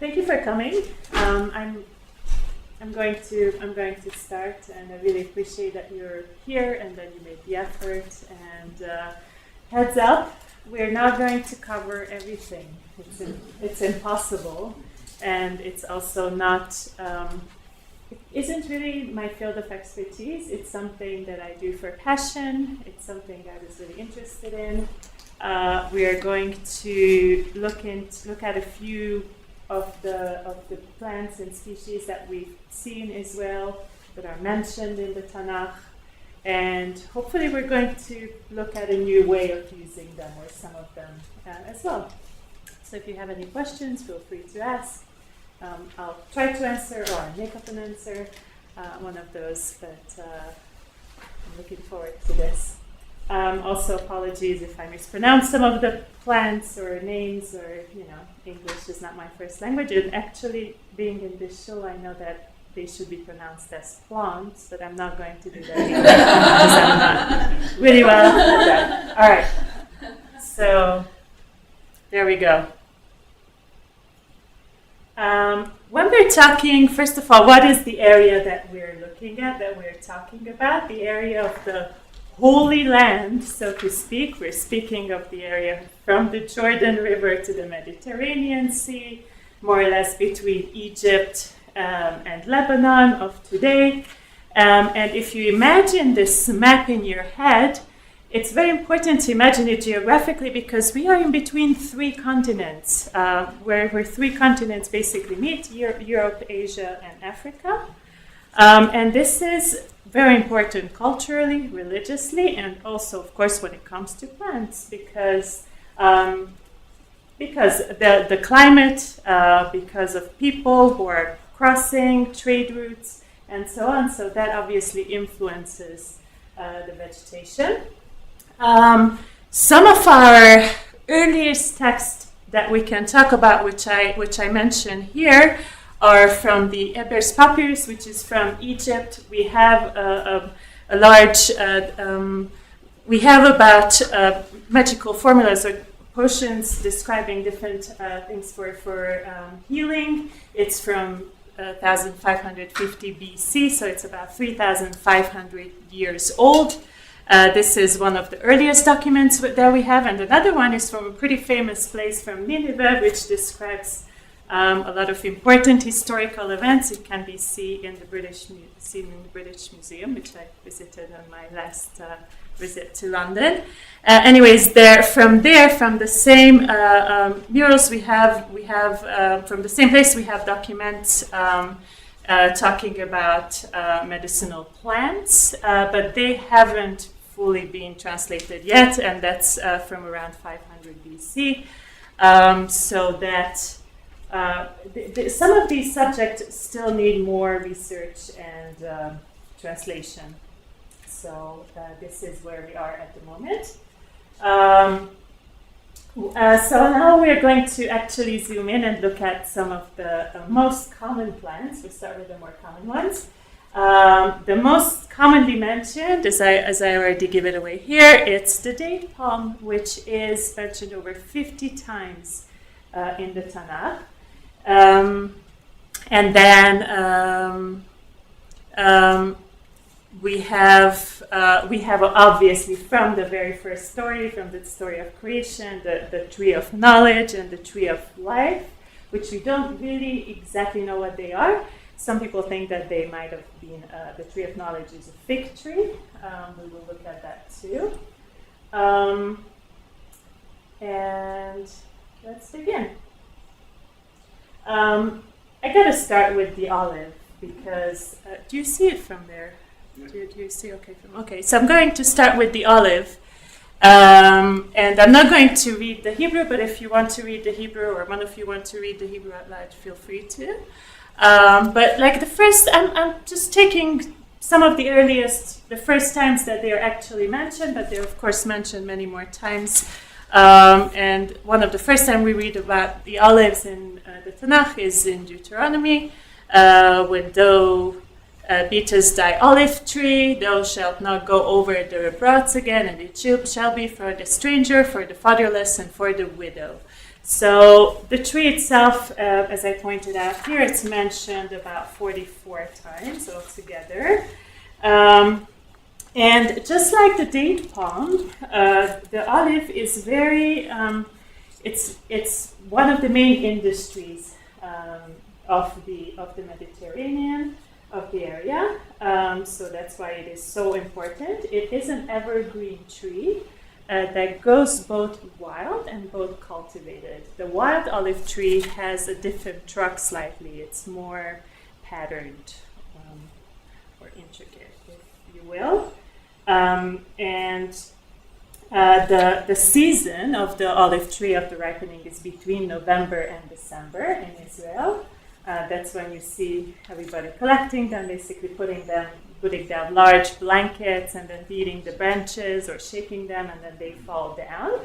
thank you for coming. I'm going to start, and I really appreciate that you're here and that you made the effort. And heads up, we're not going to cover everything. It's impossible, and it's also not. It isn't really my field of expertise. It's something that I do for passion. It's something I was really interested in. We are going to look at a few of the plants and species that we've seen in Israel that are mentioned in the Tanach, and hopefully we're going to look at a new way of using them, or some of them as well. So if you have any questions, feel free to ask. I'll try to answer, or make up an answer, one of those, but I'm looking forward to this. Also, apologies if I mispronounce some of the plants or names, or, English is not my first language. And actually, being in this show, I know that they should be pronounced as plants, but I'm not going to do that because I'm not really well at that. All right. So, there we go. When we're talking, first of all, what is the area that we're looking at, that we're talking about? The area of the Holy Land, so to speak. We're speaking of the area from the Jordan River to the Mediterranean Sea, more or less between Egypt and Lebanon of today. And if you imagine this map in your head, it's very important to imagine it geographically, because we are in between three continents, where three continents basically meet: Europe, Asia, and Africa. And this is very important culturally, religiously, and also, of course, when it comes to plants, because the climate, because of people who are crossing, trade routes, and so on. So that obviously influences the vegetation. Some of our earliest texts that we can talk about, which I mentioned here, are from the Ebers Papyrus, which is from Egypt. We have a large, we have about magical formulas or potions describing different things for healing. It's from 1550 BC, so it's about 3,500 years old. This is one of the earliest documents that we have, and another one is from a pretty famous place from Nineveh, which describes a lot of important historical events. It can be seen in the British Museum, which I visited on my last visit to London. Anyways, from the same murals we have from the same place, we have documents talking about medicinal plants, but they haven't fully been translated yet, and that's from around 500 BC. So that some of these subjects still need more research and translation. So this is where we are at the moment. So now we're going to actually zoom in and look at some of the most common plants. We'll start with the more common ones. The most commonly mentioned, as I already give it away here, it's the date palm, which is mentioned over 50 times in the Tanach. And then we have obviously from the very first story, from the story of creation, the tree of knowledge and the tree of life, which we don't really exactly know what they are. Some people think that they might have been, the tree of knowledge is a fig tree. We will look at that too. And let's begin. I gotta start with the olive, because, do you see it from there? Do you see? Okay, so I'm going to start with the olive. And I'm not going to read the Hebrew, but if you want to read the Hebrew, or one of you want to read the Hebrew out loud, feel free to. But like the first, I'm just taking some of the first times that they are actually mentioned, but they're of course mentioned many more times. And one of the first time we read about the olives in the Tanach is in Deuteronomy, when thou beatest thy olive tree, thou shalt not go over the broods again, and it shall be for the stranger, for the fatherless, and for the widow. So the tree itself, as I pointed out here, it's mentioned about 44 times altogether. And just like the date palm, the olive is very, it's one of the main industries of the Mediterranean, of the area. So that's why it is so important. It is an evergreen tree that grows both wild and both cultivated. The wild olive tree has a different trunk slightly. It's more patterned or intricate, if you will. The season of the olive tree of the ripening is between November and December in Israel. That's when you see everybody collecting them, basically putting down large blankets and then beating the branches or shaking them, and then they fall down.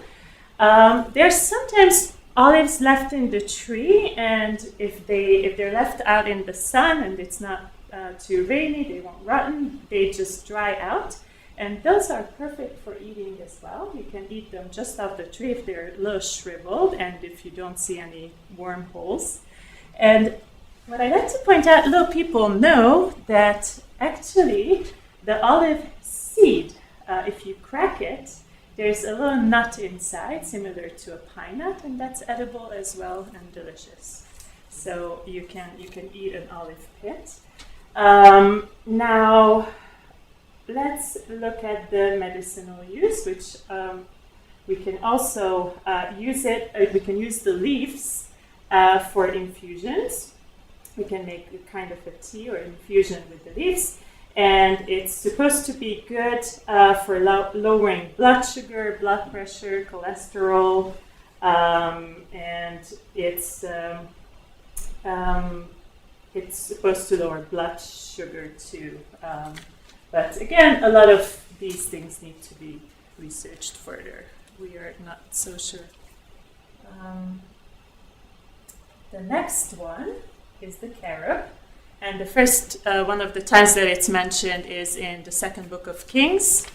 There's sometimes olives left in the tree, and if they're left out in the sun and it's not too rainy, they won't rotten. They just dry out. And those are perfect for eating as well. You can eat them just off the tree if they're a little shriveled and if you don't see any wormholes. And what I like to point out, little people know that actually the olive seed, if you crack it, there's a little nut inside, similar to a pine nut, and that's edible as well and delicious. So you can eat an olive pit. Now, let's look at the medicinal use, which we can also use it. We can use the leaves for infusions. We can make a kind of a tea or infusion with the leaves, and it's supposed to be good for lowering blood sugar, blood pressure, cholesterol, and it's supposed to lower blood sugar too. But again, a lot of these things need to be researched further. We are not so sure. The next one is the carob. And the first one of the times that it's mentioned is in the second book of Kings.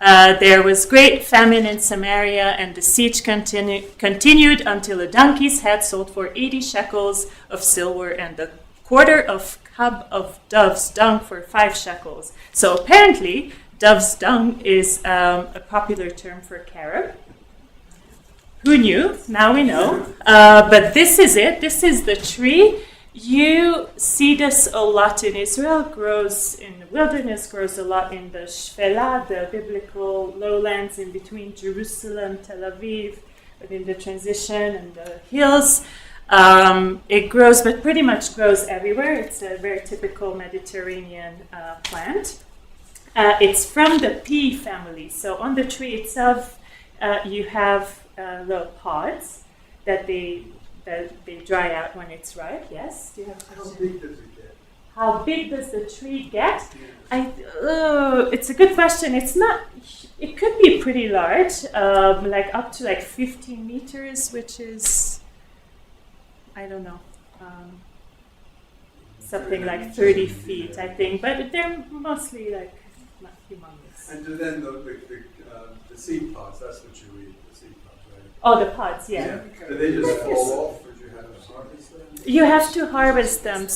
There was great famine in Samaria, and the siege continued until a donkey's head sold for 80 shekels of silver and a quarter of cub of dove's dung for 5 shekels. So apparently, dove's dung is a popular term for carob. Who knew? Now we know. But this is it. This is the tree. You see this a lot in Israel. Grows in the wilderness, grows a lot in the Shfela, the biblical lowlands in between Jerusalem, Tel Aviv, within the transition and the hills. It grows, but pretty much grows everywhere. It's a very typical Mediterranean plant. It's from the pea family. So on the tree itself, you have little pods that they dry out when it's ripe. Yes? Do you have a question? How big does it get? How big does the tree get? It's a good question. It's not. It could be pretty large, like up to like 15 meters, which is, I don't know, something like 30 feet, I think. But they're mostly like not humongous. And then the seed pods, that's what you eat, the seed pods, right? Oh, the pods, yeah. Do they just fall off, or do you have to harvest them? You have to harvest them.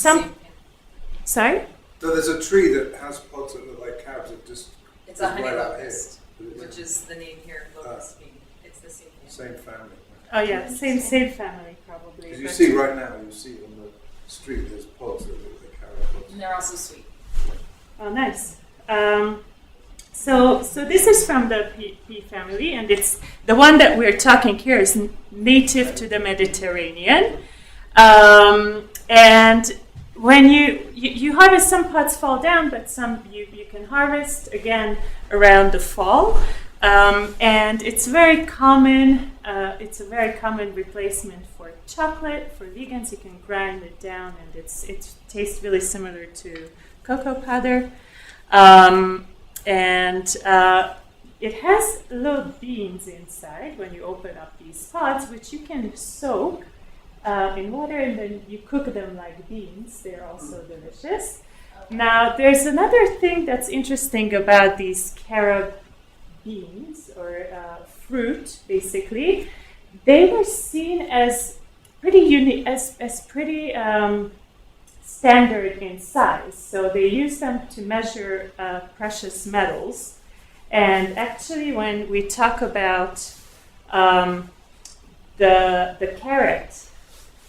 Sorry? So there's a tree that has pods that look like carrots that just... It's a honey right out locust, here. which is the name here, locust bean. It's the same thing. Same family. Oh, yeah, same family, probably. Because you see right now, you see on the street, there's pods that look like carrot pods. And they're also sweet. Oh, nice. So this is from the pea family, and it's the one that we're talking here is native to the Mediterranean. And when you harvest, some pods fall down, but some you can harvest again around the fall. And it's very common. It's a very common replacement for chocolate. For vegans, you can grind it down, and it tastes really similar to cocoa powder. And it has little beans inside when you open up these pods, which you can soak in water, and then you cook them like beans. They're also delicious. Okay. Now, there's another thing that's interesting about these carob beans, or fruit, basically. they were seen as pretty unique, as pretty standard in size. So they used them to measure precious metals. And actually, when we talk about the carat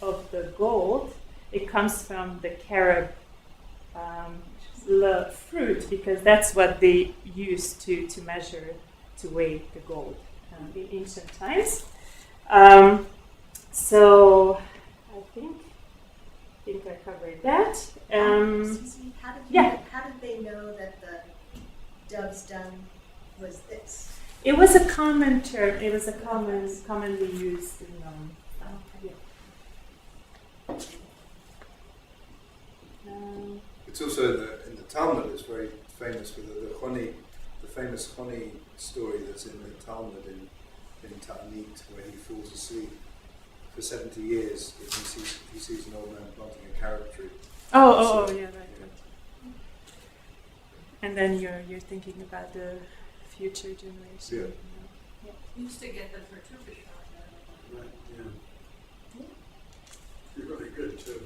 of the gold, it comes from the carob fruit, because that's what they used to measure, to weigh the gold in ancient times. So I think I covered that. Excuse me, how did they know that the dove's dung was this? It was a common term. It was a commonly used in It's also in the Talmud. It's very famous for the famous Choni story that's in the Talmud in Tanach, where he falls asleep for 70 years. He sees an old man planting a carob tree. Oh, yeah, right. And then you're thinking about the future generation. Yeah. Used to get them for tufish. Right. Yeah. You're really good too.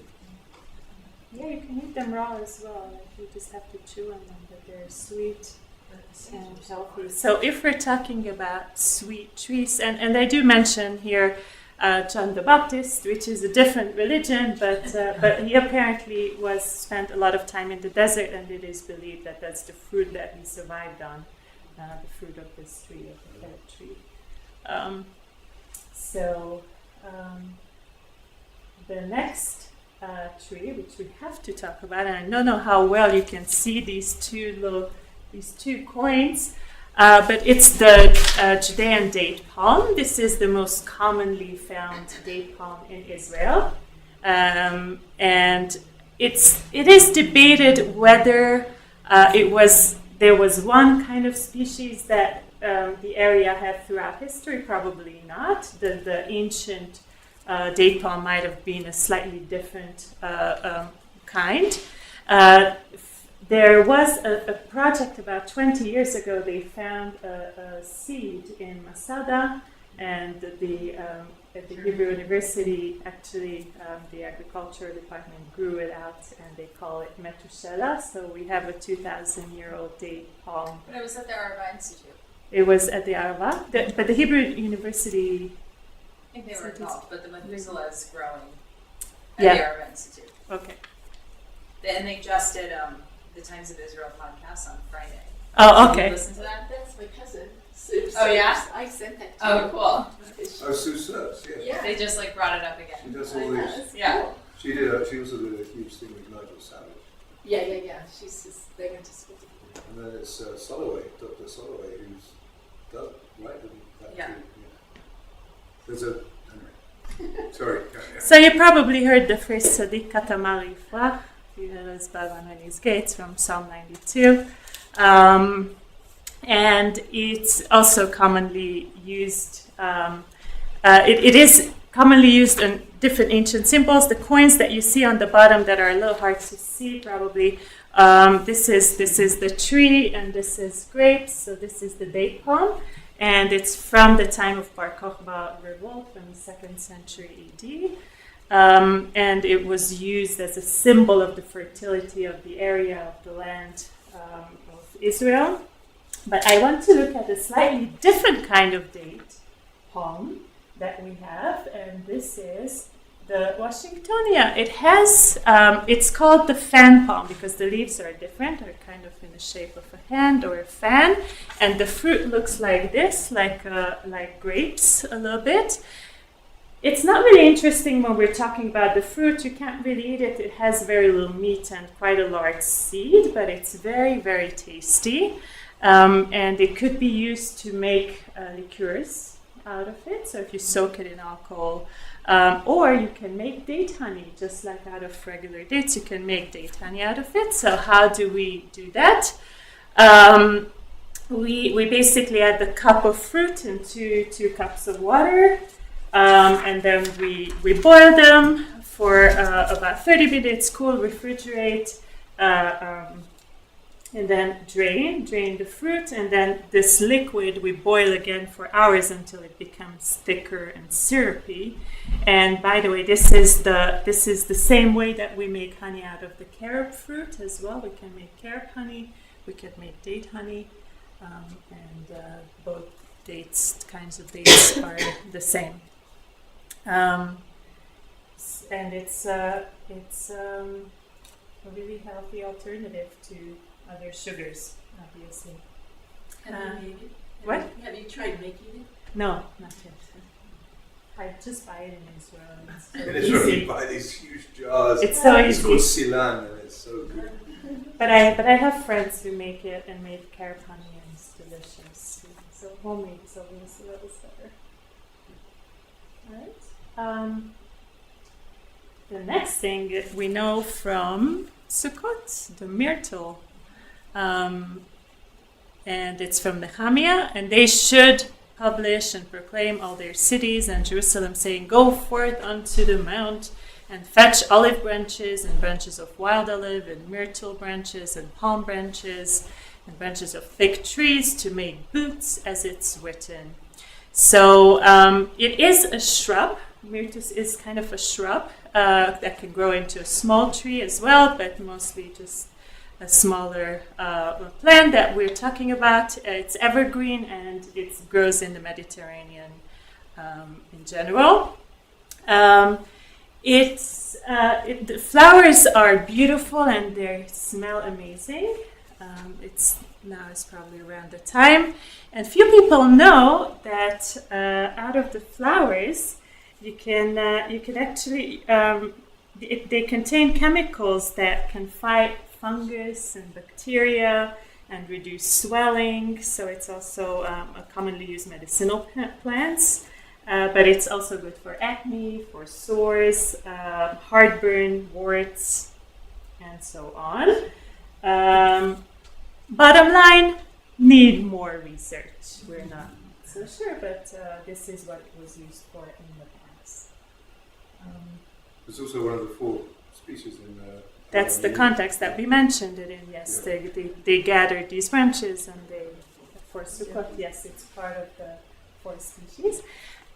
Yeah, you can eat them raw as well. Like you just have to chew on them, but they're sweet and healthy. So if we're talking about sweet trees, and I do mention here John the Baptist, which is a different religion, but he apparently spent a lot of time in the desert, and it is believed that that's the fruit that he survived on, the fruit of this tree, of the carob tree. The next tree, which we have to talk about, and I don't know how well you can see these two coins, but it's the Judean date palm. This is the most commonly found date palm in Israel, and it is debated whether there was one kind of species that the area had throughout history. Probably not. The ancient date palm might have been a slightly different kind. There was a project about 20 years ago. They found a seed in Masada, and at the Hebrew University, actually, the agriculture department grew it out, and they call it Metusela. So we have a 2,000-year-old date palm. But it was at the Arava Institute. It was at the Arava, but the Hebrew University. I think they were involved, but the Methuselah is growing at Yeah. the Arava Institute. Okay. And they just did the Times of Israel podcast on Friday. Oh, Did you okay. listen to that? That's my cousin, Sue. Oh, yeah? I sent that to Oh, her. cool. Oh, Sue serves. Yeah. Yeah. They just brought it up She again. does I all know, these. it's Yeah. cool. She did. She also did a huge thing with Nigel Savage. Yeah. She's just, they went to school together. And then it's Soloway, Dr. Soloway, who's does right that Yeah. too. Yeah. There's a anyway. Sorry. So you probably heard the phrase Sadiq Katamari Ifrah, Fidelis Baban on his gates from Psalm 92. And it's also commonly used, it is commonly used in different ancient symbols. The coins that you see on the bottom that are a little hard to see probably, this is the tree, and this is grapes, so this is the date palm. And it's from the time of Bar Kokhba revolt from the 2nd century AD. And it was used as a symbol of the fertility of the area of the land of Israel. But I want to look at a slightly different kind of date palm that we have, and this is the Washingtonia. It has, it's called the fan palm because the leaves are different, are kind of in the shape of a hand or a fan, and the fruit looks like this, like grapes a little bit. It's not really interesting when we're talking about the fruit. You can't really eat it. It has very little meat and quite a large seed, but it's very, very tasty. And it could be used to make liqueurs out of it. So if you soak it in alcohol, or you can make date honey, just like out of regular dates, you can make date honey out of it. So how do we do that? We basically add the cup of fruit into 2 cups of water. And then we boil them for about 30 minutes, cool, refrigerate, and then drain the fruit, and then this liquid we boil again for hours until it becomes thicker and syrupy. And by the way, this is the same way that we make honey out of the carob fruit as well. We can make carob honey, we can make date honey, and both kinds of dates are the same. And it's a really healthy alternative to other sugars, obviously. Have you made it? What? Have you tried making it? No, not yet. I just buy it in Israel. It's so In Israel, easy. you buy these huge jars. It's so It's called easy. silan, and it's so good. But I have friends who make it and made carob honey, and it's delicious. So homemade, so Venezuela is better. All right. The next thing that we know from Sukkot, the myrtle. And it's from Nehemiah, and they should publish and proclaim all their cities and Jerusalem, saying, "Go forth unto the mount and fetch olive branches and branches of wild olive and myrtle branches and palm branches and branches of fig trees to make boots, as it's written." So it is a shrub. Myrtus is kind of a shrub that can grow into a small tree as well, but mostly just a smaller plant that we're talking about. It's evergreen and it grows in the Mediterranean in general. The flowers are beautiful and they smell amazing. Now it's probably around the time. And few people know that out of the flowers, you can actually, they contain chemicals that can fight fungus and bacteria and reduce swelling. So it's also a commonly used medicinal plants. But it's also good for acne, for sores, heartburn, warts, and so on. Bottom line, need more research. We're not so sure, but this is what it was used for in the past. It's also one of the 4 species in That's the context that we mentioned it in, yes. Yeah. They gathered these branches and for Sukkot, yes, it's part of the 4 species.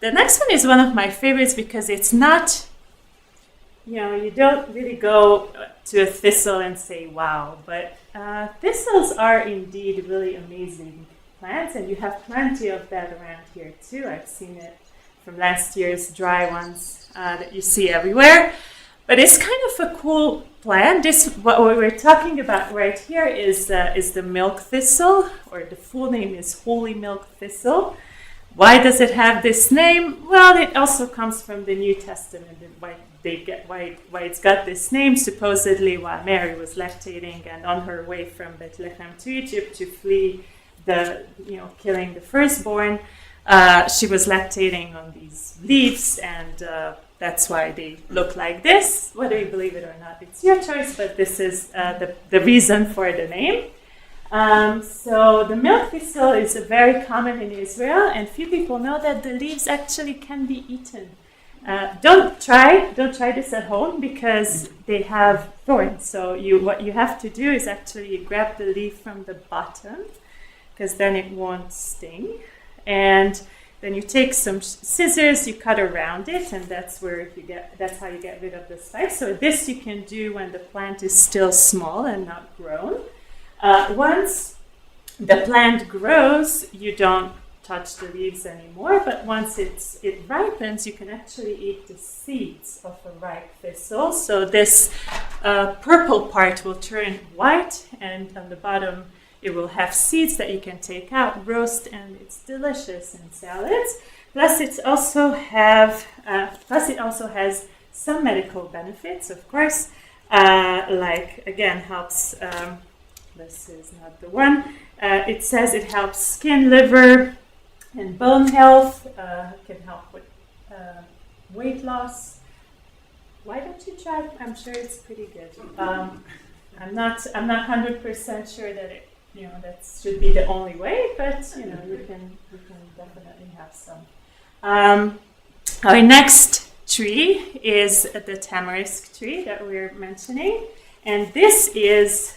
The next one is one of my favorites because it's not, you don't really go to a thistle and say, wow, but thistles are indeed really amazing plants, and you have plenty of that around here too. I've seen it from last year's dry ones that you see everywhere. But it's kind of a cool plant. What we're talking about right here is the milk thistle, or the full name is holy milk thistle. Why does it have this name? Well, it also comes from the New Testament, and why it's got this name. Supposedly, while Mary was lactating and on her way from Bethlehem to Egypt to flee killing the firstborn, she was lactating on these leaves, and that's why they look like this. Whether you believe it or not, it's your choice, but this is the reason for the name. So the milk thistle is very common in Israel, and few people know that the leaves actually can be eaten. Don't try this at home because they have thorns. So what you have to do is actually grab the leaf from the bottom, because then it won't sting. And then you take some scissors, you cut around it, and that's how you get rid of the spikes. So this you can do when the plant is still small and not grown. Once the plant grows, you don't touch the leaves anymore, but once it ripens, you can actually eat the seeds of a ripe thistle. So this purple part will turn white, and on the bottom it will have seeds that you can take out, roast, and it's delicious in salads. Plus, it also has some medical benefits, of course, helps. This is not the one. It says it helps skin, liver, and bone health. Can help with weight loss. Why don't you try? I'm sure it's pretty good. I'm not 100% sure that that should be the only way, but you can definitely have some. Our next tree is the tamarisk tree that we're mentioning, and this is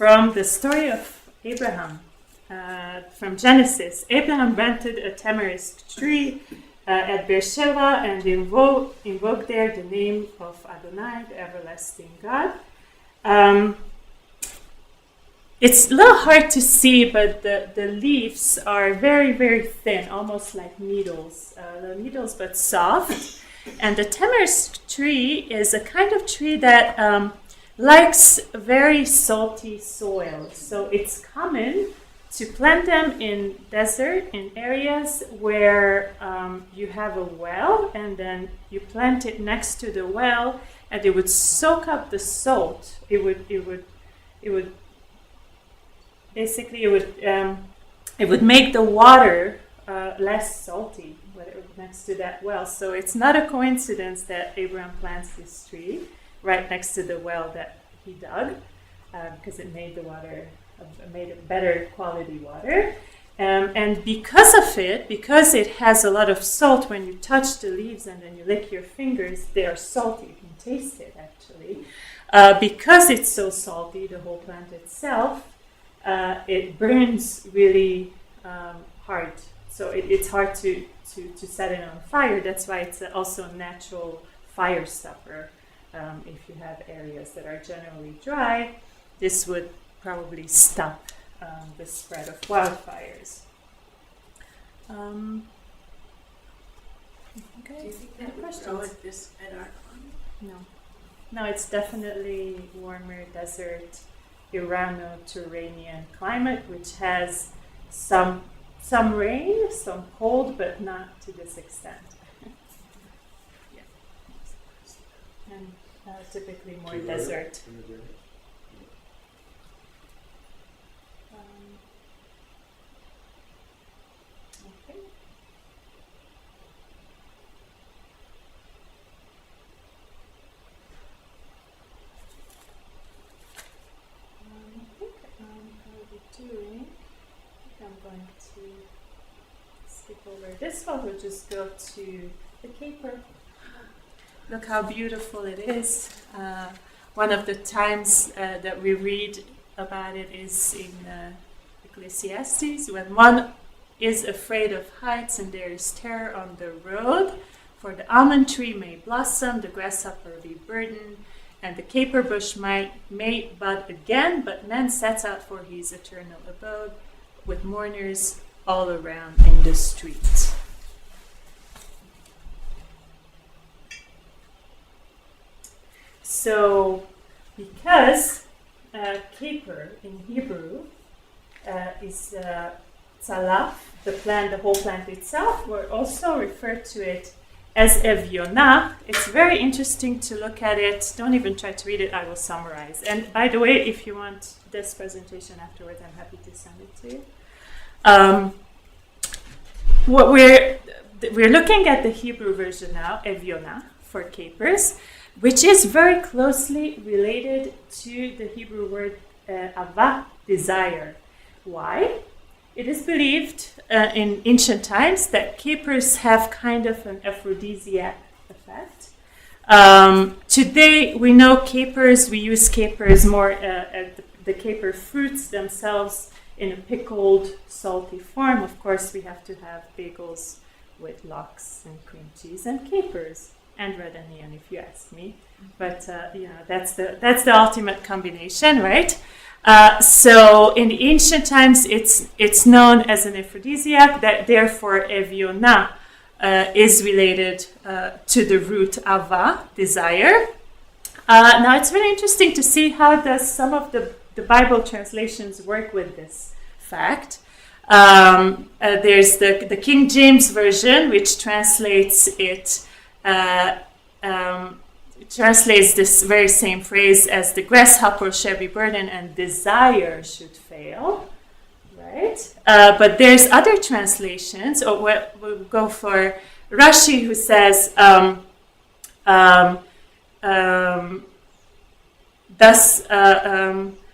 from the story of Abraham, from Genesis. Abraham planted a tamarisk tree at Beersheba and invoked there the name of Adonai, the everlasting God. It's a little hard to see, but the leaves are very, very thin, almost like needles. Needles, but soft. And the tamarisk tree is a kind of tree that likes very salty soil. So it's common to plant them in desert, in areas where you have a well, and then you plant it next to the well, and it would soak up the salt. It would make the water less salty next to that well. So it's not a coincidence that Abraham plants this tree right next to the well that he dug, because it made the water, made a better quality water. And because of it, because it has a lot of salt, when you touch the leaves and then you lick your fingers, they are salty. You can taste it actually. Because it's so salty, the whole plant itself, it burns really hard. So it's hard to set it on fire. That's why it's also a natural fire stopper. If you have areas that are generally dry, this would probably stop the spread of wildfires. Do Okay. you think Any that would questions? grow at this, at our climate? No, it's definitely warmer desert, Irano-Turanian climate, which has some rain, some cold, but not to this extent. Yeah. And typically more desert. Okay. I think how are we doing? I think I'm going to skip over this one. We'll just go to the caper. Look how beautiful it is. One of the times that we read about it is in Ecclesiastes, when one is afraid of heights and there is terror on the road, for the almond tree may blossom, the grasshopper be burdened, and the caper bush may bud again, but man sets out for his eternal abode, with mourners all around in the streets. So, because caper in Hebrew is tzalaf, the whole plant itself, we also refer to it as evyonah. It's very interesting to look at it. Don't even try to read it, I will summarize. And by the way, if you want this presentation afterwards, I'm happy to send it to you. What we're looking at the Hebrew version now, evyonah, for capers, which is very closely related to the Hebrew word avah, desire. Why? It is believed in ancient times that capers have kind of an aphrodisiac effect. Today, we know capers, we use capers more, the caper fruits themselves in a pickled, salty form. Of course, we have to have bagels with lox and cream cheese and capers. And red onion, if you ask me, but that's the ultimate combination, right? So in the ancient times, it's known as an aphrodisiac. That therefore evyonah is related to the root ava, desire. Now it's really interesting to see how does some of the Bible translations work with this fact. There's the King James version, which translates it. Translates this very same phrase as the grasshopper shall be burdened and desire should fail, right? But there's other translations, or we'll go for Rashi, who says, thus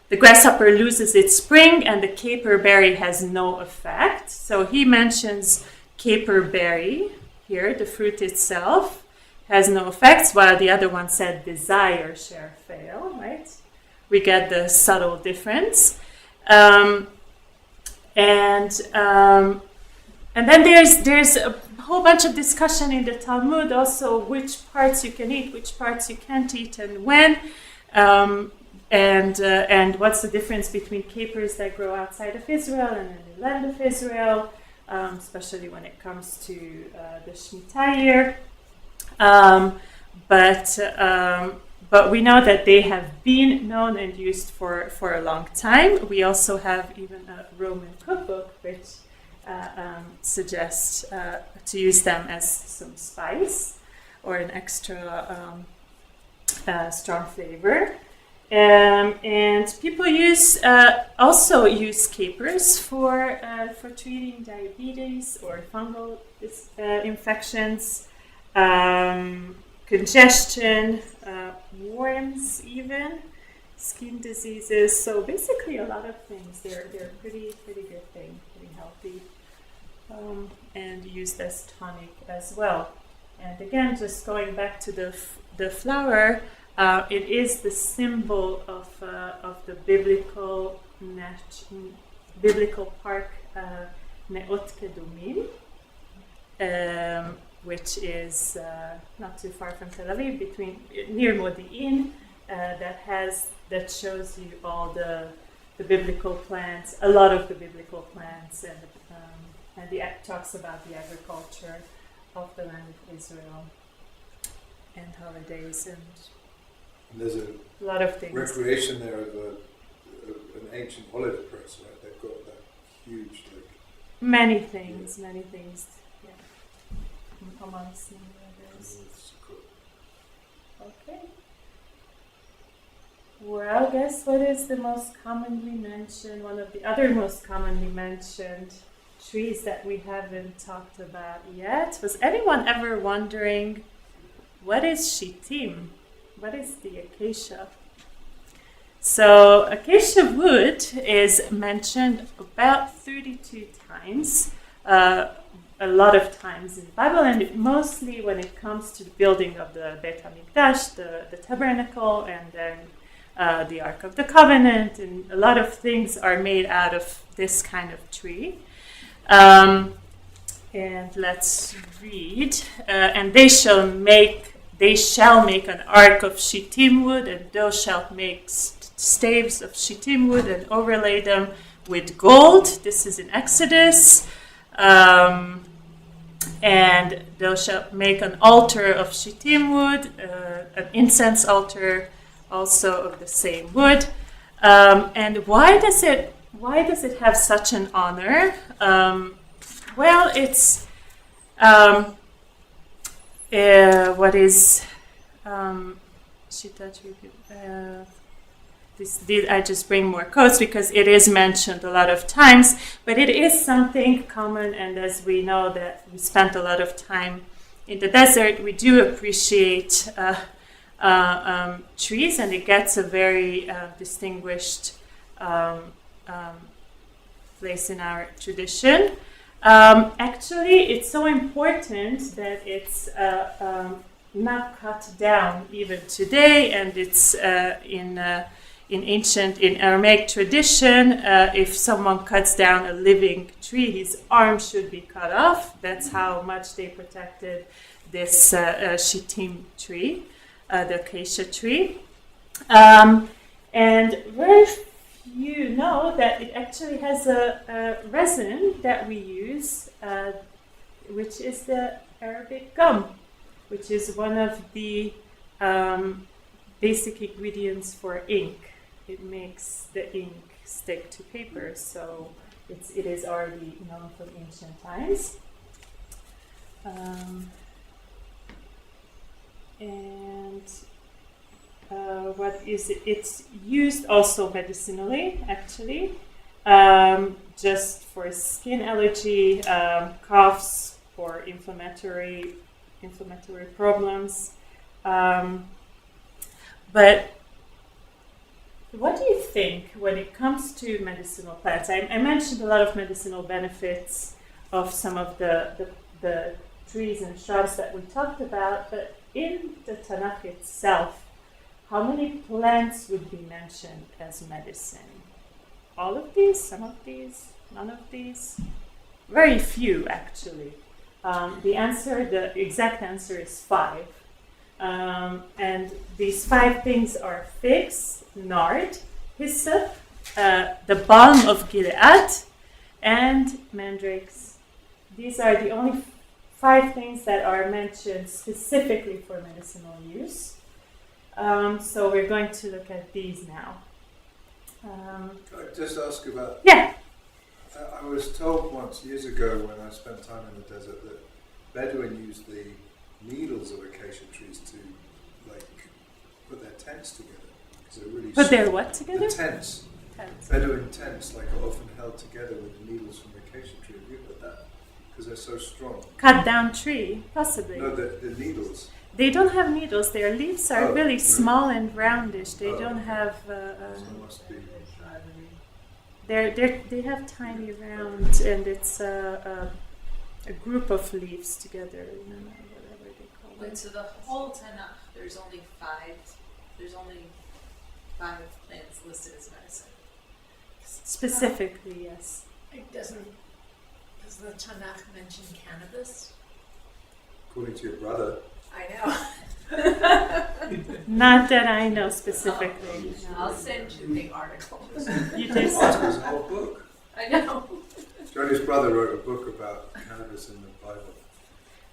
the grasshopper loses its spring and the caper berry has no effect. So he mentions caper berry here, the fruit itself has no effects, while the other one said desire shall fail, right? we get the subtle difference. And then there's a whole bunch of discussion in the Talmud also which parts you can eat, which parts you can't eat, and when, and what's the difference between capers that grow outside of Israel and in the land of Israel, especially when it comes to the Shemitah year. But we know that they have been known and used for a long time. We also have even a Roman cookbook which suggests to use them as some spice or an extra strong flavor. And people also use capers for treating diabetes or fungal infections, congestion, worms, even skin diseases. So basically, a lot of things. They're pretty good thing, pretty healthy, and used as tonic as well. And again, just going back to the flower, it is the symbol of the biblical park Neot Kedumim, which is not too far from Tel Aviv, near Modi'in, that shows you all the biblical plants, a lot of the biblical plants, and the talks about the agriculture of the land of Israel and holidays and there's a lot of things. Recreation there of an ancient olive press, right? They've got that huge, many things. Yeah. Amongst many others. Okay. Well, guess what is the most commonly mentioned, one of the other most commonly mentioned trees that we haven't talked about yet? Was anyone ever wondering what is shittim? What is the acacia? So acacia wood is mentioned about 32 times, a lot of times in the Bible, and mostly when it comes to the building of the Beit HaMikdash, the tabernacle, and then the Ark of the Covenant, and a lot of things are made out of this kind of tree. And let's read. And they shall make an ark of shittim wood, and thou shalt make staves of shittim wood, and overlay them with gold. This is in Exodus. And thou shalt make an altar of shittim wood, an incense altar also of the same wood. And why does it have such an honor? Well, it's what is I just bring more quotes because it is mentioned a lot of times, but it is something common, and as we know that we spent a lot of time in the desert, we do appreciate trees, and it gets a very distinguished place in our tradition. Actually, it's so important that it's not cut down even today, and it's in Aramaic tradition, if someone cuts down a living tree, his arm should be cut off. That's how much they protected this shittim tree, the acacia tree. And very few know that it actually has a resin that we use, which is the Arabic gum, which is one of the basic ingredients for ink. It makes the ink stick to paper, so it is already known from ancient times. What is it? It's used also medicinally, actually, just for skin allergy, coughs, or inflammatory problems. But what do you think when it comes to medicinal plants? I mentioned a lot of medicinal benefits of some of the trees and shrubs that we talked about, but in the Tanach itself, how many plants would be mentioned as medicine? All of these? Some of these? None of these? Very few, actually. The exact answer is 5. And these 5 things are figs, nard, hyssop, the balm of Gilead, and mandrakes. These are the only 5 things that are mentioned specifically for medicinal use. So we're going to look at these now. Can I just ask about... Yeah. I was told once, years ago, when I spent time in the desert, that Bedouin used the needles of acacia trees to, put their tents together. Because they're really Put their what together? The tents. Tents. Bedouin tents, are often held together with the needles from the acacia tree. Have you heard that? Because they're so strong. Cut down tree, possibly. No, the needles. They don't have needles. Their leaves are really small and roundish. They don't have. So it must be. They have tiny round, and it's a group of leaves together. Whatever they call Wait, it. so the whole Tanach, there's only 5 plants listed as medicine. Specifically, yes. Does the Tanakh mention cannabis? According to your brother. I know. Not that I know specifically. I'll send you the article. You There's just. a whole book. I know. Johnny's brother wrote a book about cannabis in the Bible.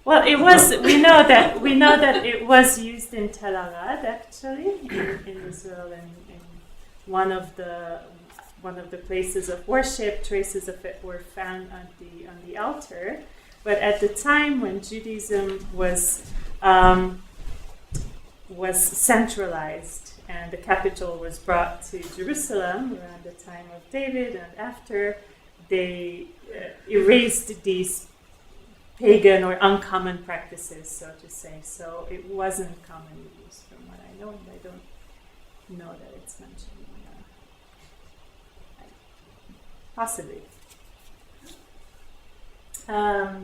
Well, it was. We know that it was used in Tel Arad, actually, in Israel, and in one of the places of worship. Traces of it were found on the altar, but at the time when Judaism was centralized and the capital was brought to Jerusalem around the time of David and after, they erased these pagan or uncommon practices, so to say. So it wasn't commonly used from what I know, and I don't know that it's mentioned. Possibly.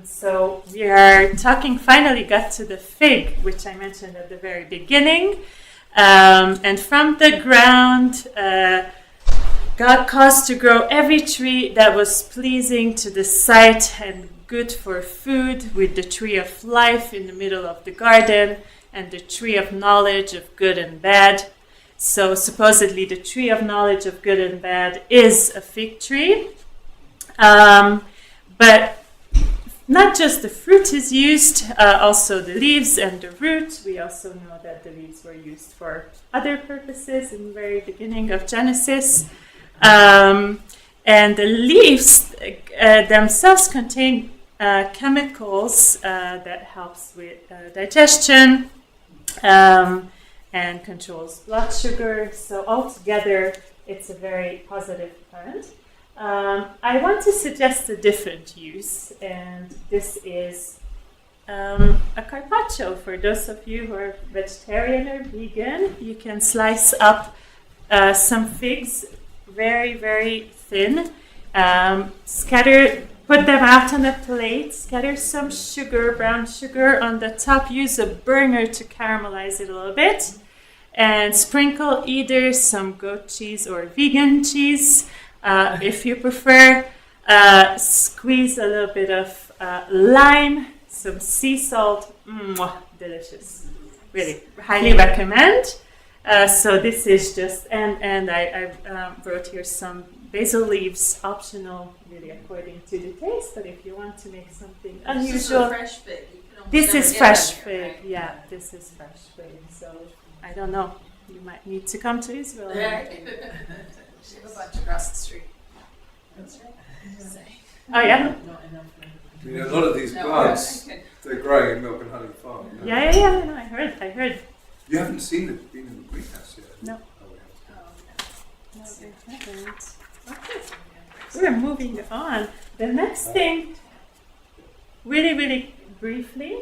So we are finally got to the fig, which I mentioned at the very beginning. And from the ground, God caused to grow every tree that was pleasing to the sight and good for food, with the tree of life in the middle of the garden, and the tree of knowledge of good and bad. So supposedly the tree of knowledge of good and bad is a fig tree. But not just the fruit is used, also the leaves and the root. We also know that the leaves were used for other purposes in the very beginning of Genesis. And the leaves themselves contain chemicals that helps with digestion and controls blood sugar. So altogether, it's a very positive plant. I want to suggest a different use, and this is a carpaccio. For those of you who are vegetarian or vegan, you can slice up some figs very, very thin, put them out on a plate, scatter some sugar, brown sugar on the top, use a burner to caramelize it a little bit, and sprinkle either some goat cheese or vegan cheese. If you prefer, squeeze a little bit of lime, some sea salt. Delicious. Really, highly recommend. So this is just, and I wrote here some basil leaves, optional, really according to the taste. But if you want to make something unusual, this is a fresh fig. This is fresh fig. Right? Yeah, this is fresh fig. So I don't know. You might need to come to Israel. Yeah. We have a bunch across the street. That's right. Oh yeah. I mean, a lot of these plants, they're growing in Milk and Honey Farm. You know? Yeah. No, I heard. You haven't seen it been in the greenhouse yet? No. Oh, we have to. No, we haven't. Okay. We're moving on. The next thing, really, really briefly,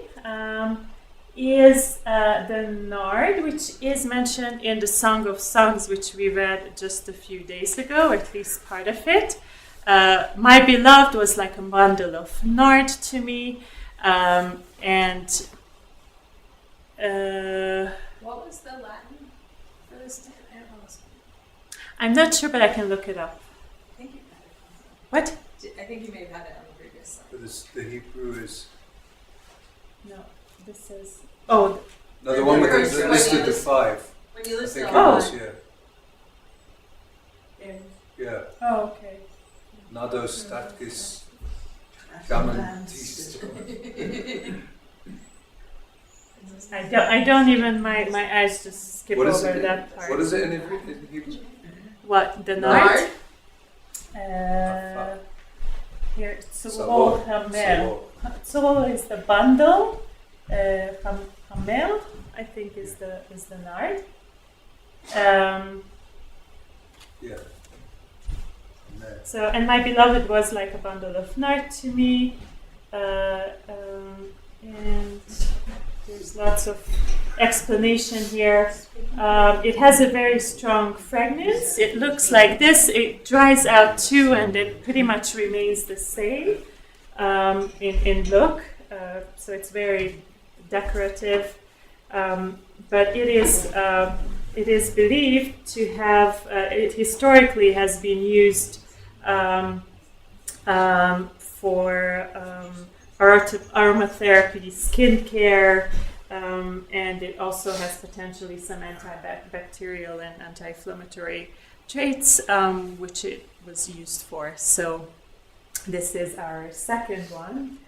is the nard, which is mentioned in the Song of Songs, which we read just a few days ago, at least part of it. My beloved was like a bundle of nard to me, and what was the Latin? I'm not sure, but I can look it up. I think you've had it. What? I think you may have had it on the previous slide. But the Hebrew is No, this is. Oh, no the one with First, the when listed you the list- 5. When you I list think it it all, was, yeah. oh, okay. Nados statkis gamantis. I don't even. My eyes just skip What is over it? that part. What is it in Hebrew? What the Nard? nard? Here, tzul Savor. hamel. Tzul is the bundle. Hamel, I think, is the nard. Yeah. And there. So, and my beloved was like a bundle of nard to me, and there's lots of explanation here. It has a very strong fragrance. It looks like this. It dries out too, and it pretty much remains the same in look. So it's very decorative, but it is believed to have. It historically has been used for aromatherapy, skincare. And it also has potentially some antibacterial and anti-inflammatory traits, which it was used for. So this is our second one,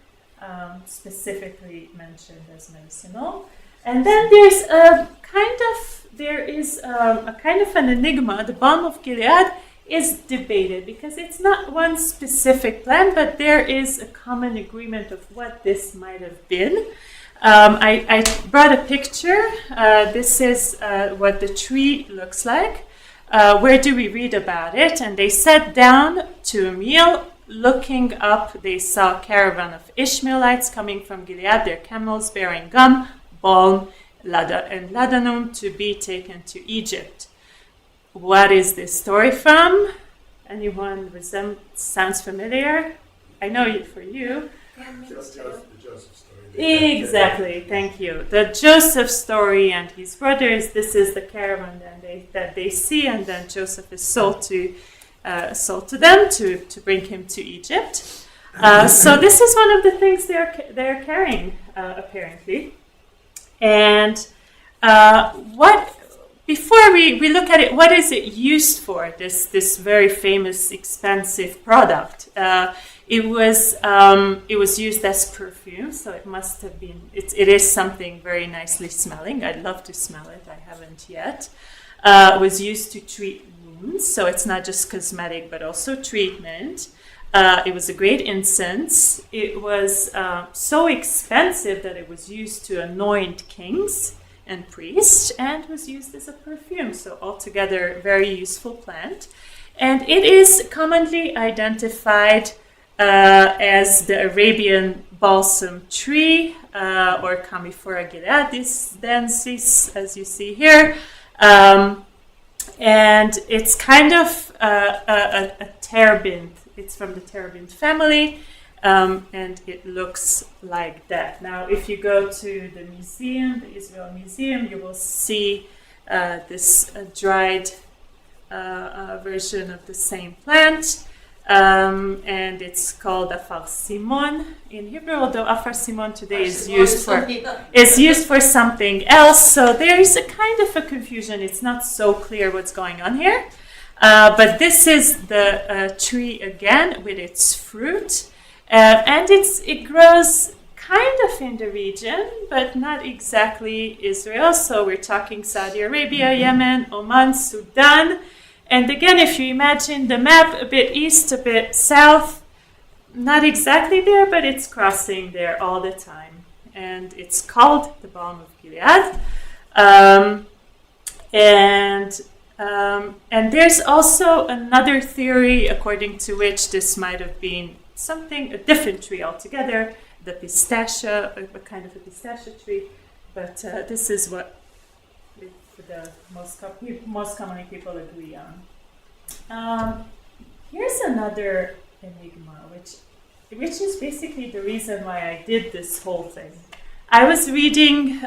specifically mentioned as medicinal. And then there's a kind of an enigma. The balm of Gilead is debated because it's not one specific plant, but there is a common agreement of what this might have been. I brought a picture. This is what the tree looks like. Where do we read about it? And they sat down to a meal. Looking up, they saw a caravan of Ishmaelites coming from Gilead, their camels bearing gum, balm, and laudanum to be taken to Egypt. What is this story from? Anyone sounds familiar? I know it for you. The Joseph story. Exactly, thank you. The Joseph story and his brothers. This is the caravan that they see, and then Joseph is sold to them to bring him to Egypt. So this is one of the things they're carrying apparently. And before we look at it, what is it used for? This very famous, expensive product. It was used as perfume, so it must have been. It is something very nicely smelling. I'd love to smell it. I haven't yet. It was used to treat wounds, so it's not just cosmetic, but also treatment. It was a great incense. It was so expensive that it was used to anoint kings and priests, and was used as a perfume. So altogether, very useful plant. And it is commonly identified as the Arabian balsam tree, or Commiphora gileadensis, as you see here. And it's kind of a terebinth. It's from the terebinth family, and it looks like that. Now, if you go to the museum, the Israel Museum, you will see this dried version of the same plant. And it's called afar simon in Hebrew, although afar simon today is used for something else. So there is a kind of a confusion. It's not so clear what's going on here. But this is the tree again with its fruit, and it grows kind of in the region, but not exactly Israel. So we're talking Saudi Arabia, Yemen, Oman, Sudan. And again, if you imagine the map, a bit east, a bit south, not exactly there, but it's crossing there all the time. And it's called the balm of Gilead. And there's also another theory according to which this might have been a different tree altogether, the pistachia, a kind of a pistachia tree. But this is what the most commonly people agree on. Here's another enigma, which is basically the reason why I did this whole thing. I was reading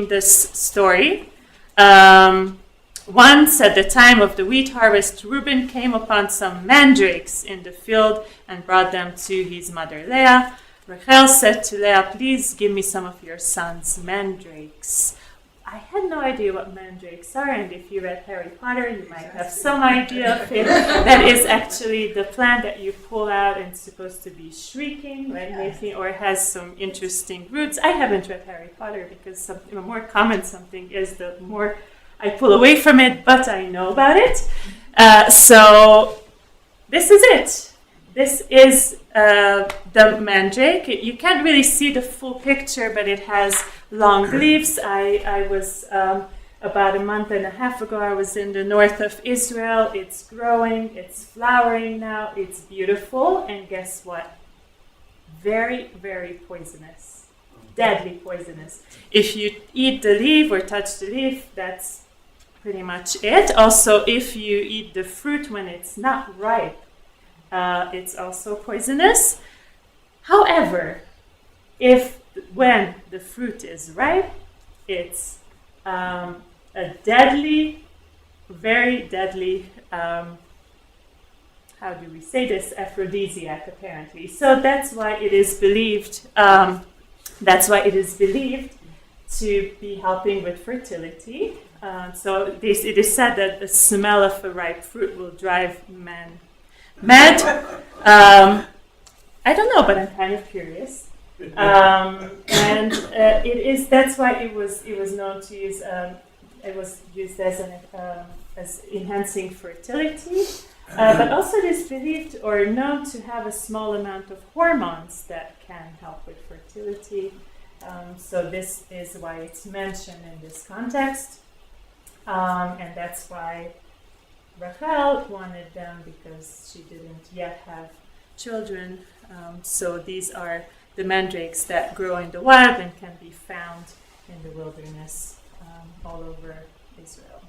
this story Once at the time of the wheat harvest, Reuben came upon some mandrakes in the field and brought them to his mother Leah. Rachel said to Leah, "Please give me some of your son's mandrakes." I had no idea what mandrakes are, and if you read Harry Potter, you might have some idea of it. That is actually the plant that you pull out and it's supposed to be shrieking, right, Nathan, or has some interesting roots. I haven't read Harry Potter because the more common something is, the more I pull away from it, but I know about it. So this is it. This is the mandrake. You can't really see the full picture, but it has long leaves. I was about a month and a half ago, I was in the north of Israel. It's growing, it's flowering now, it's beautiful, and guess what? Very, very poisonous. Deadly poisonous. If you eat the leaf or touch the leaf, that's pretty much it. Also, if you eat the fruit when it's not ripe, it's also poisonous. However, when the fruit is ripe, it's a deadly, very deadly, how do we say this, aphrodisiac apparently. So that's why it is believed. To be helping with fertility. So it is said that the smell of a ripe fruit will drive men mad. I don't know, but I'm kind of curious. And that's why it was known to use. It was used as enhancing fertility, but also it is believed or known to have a small amount of hormones that can help with fertility. So this is why it's mentioned in this context, and that's why Rachel wanted them because she didn't yet have children. So these are the mandrakes that grow in the wild and can be found in the wilderness all over Israel.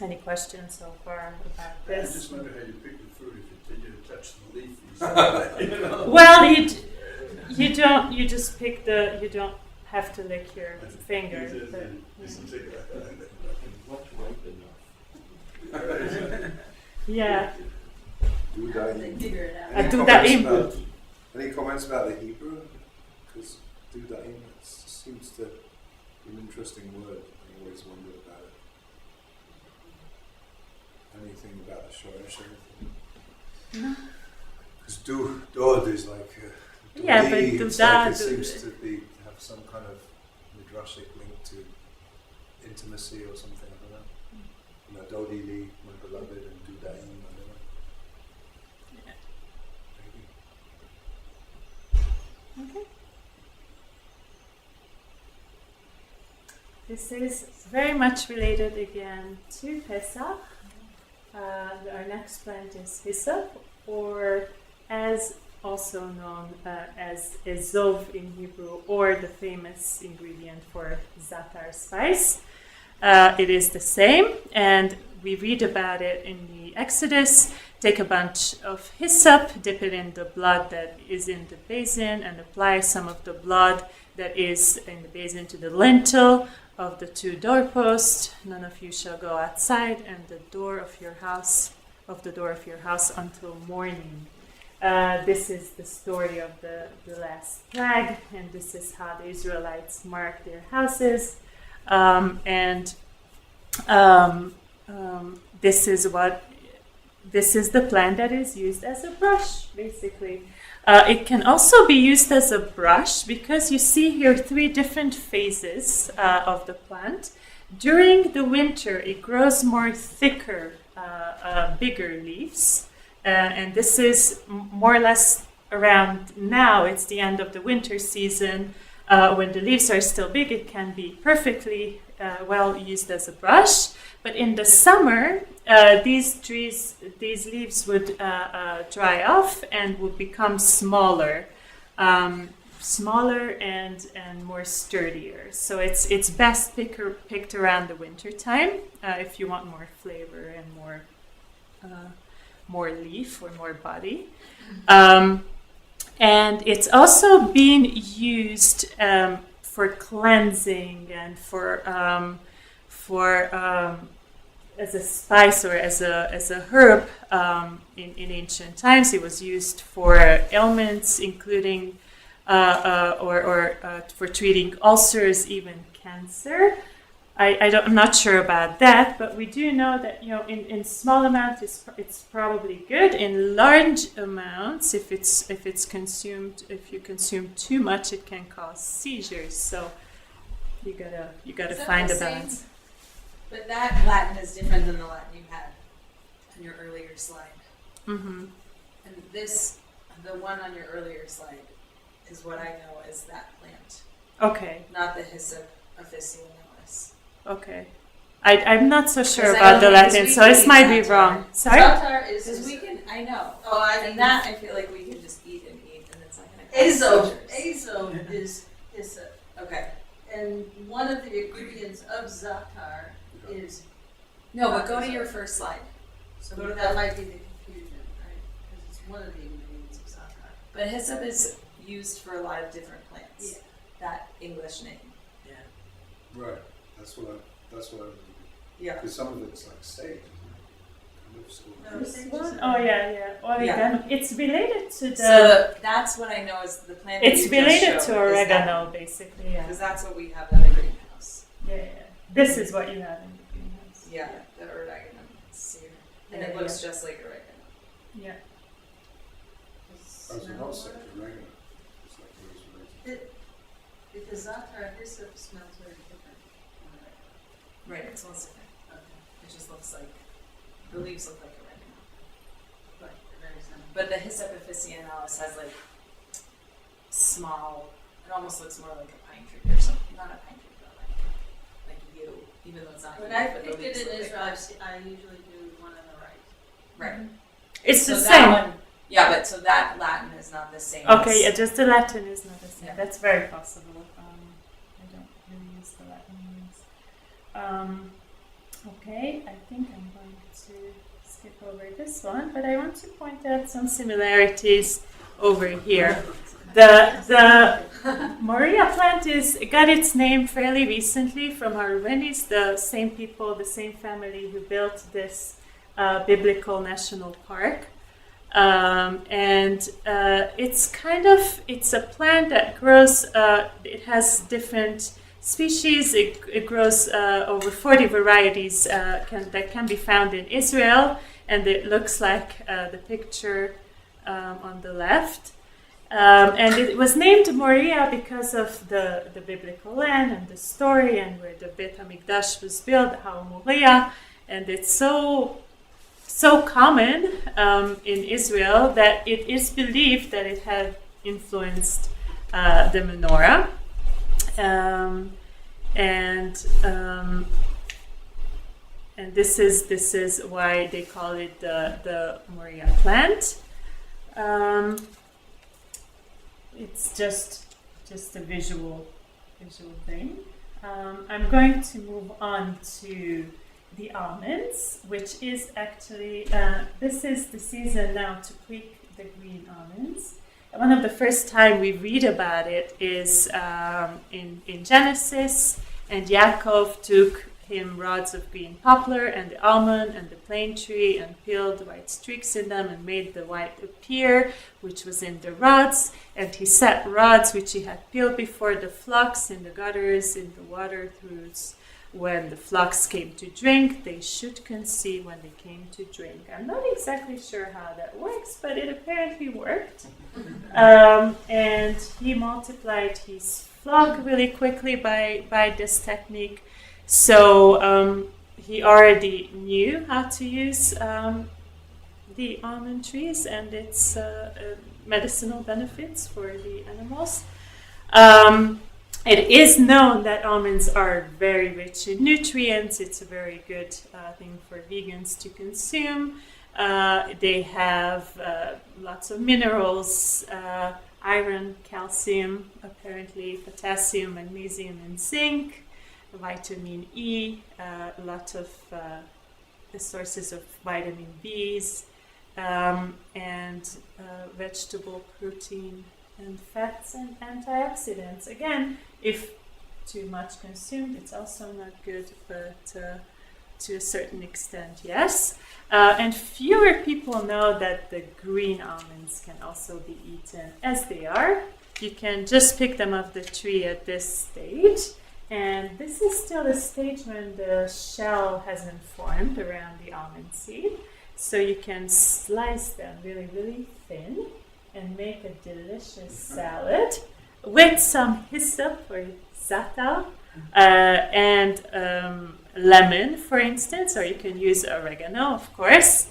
Any questions so far about this? I just wonder how you pick the fruit if you touch the leaf. You know? Well, you don't. You just pick the. You don't have to lick your finger. Yeah. They figure it out. Any comments about the Hebrew? Because dudaim seems to be an interesting word. I always wondered about it. Anything about the shoresh? No. Because dod is like yeah, but it seems to have some kind of midrashic link to intimacy or something. I don't know. You know, dodi li, my beloved, and dudaim. I don't know. Maybe. Okay. This is very much related again to Pesach. Our next plant is hyssop, or as also known as ezov in Hebrew, or the famous ingredient for za'atar spice. It is the same, and we read about it in the Exodus. Take a bunch of hyssop, dip it in the blood that is in the basin, and apply some of the blood that is in the basin to the lintel of the two doorposts. None of you shall go outside, and the door of your house until morning. This is the story of the last plague, and this is how the Israelites marked their houses. This is the plant that is used as a brush, basically. It can also be used as a brush because you see here 3 different phases of the plant. During the winter, it grows more thicker, bigger leaves. And this is more or less around now. It's the end of the winter season. When the leaves are still big, it can be perfectly well used as a brush. But in the summer, these leaves would dry off and would become smaller and more sturdier. So it's best picked around the winter time if you want more flavor and more leaf or more body. And it's also being used for cleansing and for as a spice or as a herb in ancient times. It was used for ailments, including for treating ulcers, even cancer. I'm not sure about that, but we do know that in small amounts it's probably good. In large amounts, if you consume too much, it can cause seizures. So you gotta find a balance. But that Latin is different than the Latin you had on your earlier slide. Mm-hmm. And the one on your earlier slide, is what I know as that plant, Okay. not the Hyssop officinalis. Okay. I'm not so sure 'Cause about the because Latin, we so can this eat might be Za'atar. wrong. Sorry? Za'atar is Because we can, I know. Oh, I And mean that I feel like we can just eat, and it's not going to cause seizures. Azo is hyssop, Okay. and one of the ingredients of za'atar is. No, but go to your first slide. So Go to that that. might be the confusion, right? Because it's one of the ingredients of za'atar. But hyssop is used for a lot of different plants. Yeah. That English name. Right. That's what I. Yeah. Because some of it's like sage, isn't it? Kind of sort of. No, This sage one? is Oh yeah. Oregano. It's related to the. So that's what I know is the plant. It's that you just related showed to is oregano, basically. Yeah. Because that's what we have in the greenhouse. Yeah. This is what you have in the greenhouse. Yeah, the oregano seed. And Yeah, it looks just like oregano. Yeah. Oh, so not sage, oregano. It's like rosemary. Because za'atar hyssop smells very different from oregano. Right, it smells different. Okay. It just looks like, the leaves look like oregano. But very similar. But the Hyssop officinalis has like small, it almost looks more like a pine tree or something. Not a pine tree, but like yew, even though it's not When yew, I but the picked leaves it in look Israel, like I usually do one on the right. Right. It's So the that same. one, yeah, but so that Latin is not the same. Okay, yeah, as, just the Latin is not the same. Yeah. That's very possible. I don't really use the Latin names. Okay, I think I'm going to skip over this one, but I want to point out some similarities over here. The Moria plant got its name fairly recently from Haruvenis, the same people, the same family who built this biblical national park. It's a plant that grows, it has different species. It grows over 40 varieties that can be found in Israel, and it looks like the picture on the left. And it was named Moria because of the biblical land and the story and where the Beit HaMikdash was built, Har Moria, and it's so common in Israel that it is believed that it had influenced the menorah, and this is why they call it the Moria plant. It's just a visual thing. I'm going to move on to the almonds, which is actually, this is the season now to pick the green almonds. One of the first time we read about it is in Genesis, and Yaakov took him rods of green poplar and the almond and the plane tree and peeled white streaks in them and made the white appear, which was in the rods. And he set rods which he had peeled before the flocks in the gutters in the water throughs. When the flocks came to drink, they should conceive when they came to drink. I'm not exactly sure how that works, but it apparently worked. And he multiplied his flock really quickly by this technique. So he already knew how to use the almond trees and its medicinal benefits for the animals. It is known that almonds are very rich in nutrients. It's a very good thing for vegans to consume. They have lots of minerals, iron, calcium, apparently potassium, magnesium, and zinc, vitamin E, a lot of the sources of vitamin Bs, and vegetable protein and fats and antioxidants. Again, if too much consumed. It's also not good, but to a certain extent, yes. And fewer people know that the green almonds can also be eaten as they are. You can just pick them off the tree at this stage. And this is still a stage when the shell hasn't formed around the almond seed. So you can slice them really, really thin and make a delicious salad with some hyssop or za'atar and lemon, for instance, or you can use oregano, of course.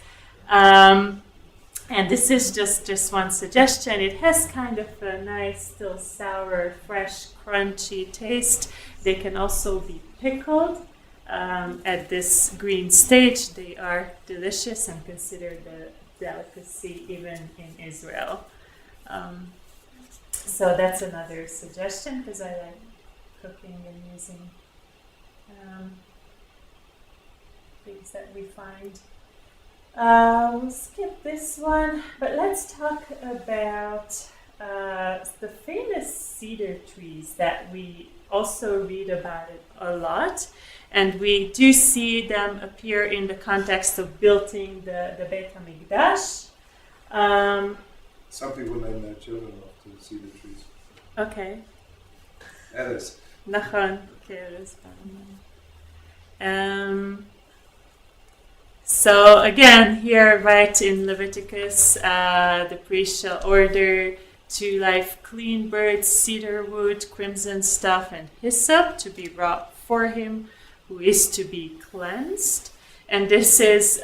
And this is just one suggestion. It has kind of a nice, still sour, fresh, crunchy taste. They can also be pickled. At this green stage, they are delicious and considered a delicacy even in Israel. So that's another suggestion because I like cooking and using things that we find. We'll skip this one, but let's talk about the famous cedar trees that we also read about it a lot. And we do see them appear in the context of building the Beit HaMikdash. Some people name their children after cedar trees. Okay. Erez. Nachon. Erez. So again, here, right in Leviticus, the priest shall order to live clean birds, cedar wood, crimson stuff, and hyssop to be brought for him who is to be cleansed. And this is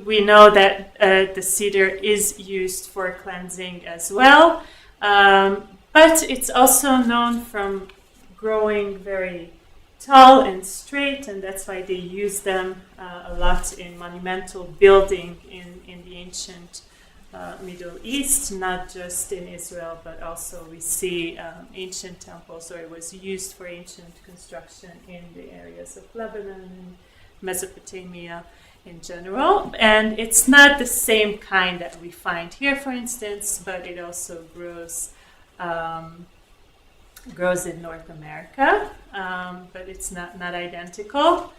we know that the cedar is used for cleansing as well, but it's also known from growing very tall and straight, and that's why they use them a lot in monumental building in the ancient Middle East, not just in Israel, but also we see ancient temples, or it was used for ancient construction in the areas of Lebanon and Mesopotamia in general. And it's not the same kind that we find here, for instance, but it also grows in North America, but it's not identical.